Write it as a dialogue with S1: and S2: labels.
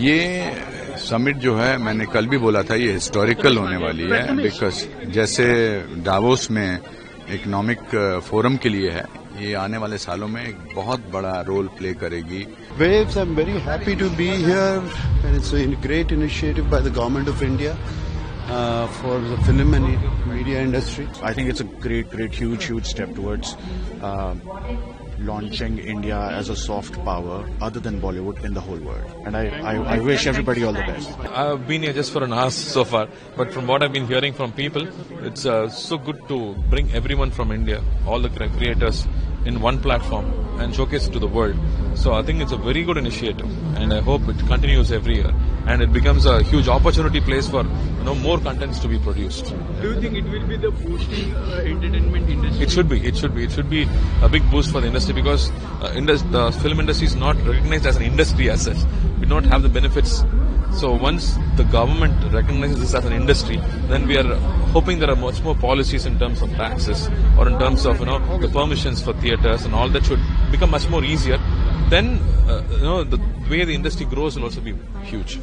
S1: ये समिट जो है, मैंने कल भी बोला था, ये हिस्टोरिकल होने वाली है, बिकॉज जैसे डावोस में इकोनॉमिक फोरम के लिए है, ये आने वाले सालों में एक बहुत बड़ा रोल प्ले करेगी.
S2: Waves, I'm very happy to be here, and it's a great initiative by the government of India for the film and media industry.
S3: I think it's a great, huge step towards launching India as a soft power other than Bollywood in the whole world. And I wish everybody all the best.
S4: I've been here just for an hour so far, but from what I've been hearing from people, it's so good to bring everyone from India, all the creators, in one platform and showcase it to the world. So I think it's a very good initiative, and I hope it continues every year and it becomes a huge opportunity place for more contents to be produced.
S5: Do you think it will be the boosting entertainment industry?
S4: It should be a big boost for the industry, because the film industry is not recognized as an industry as such. We don't have the benefits. So once the government recognizes this as an industry, then we are hoping there are much more policies in terms of taxes or in terms of the permissions for theatres and all that should become much more easier. Then the way the industry grows will also be huge.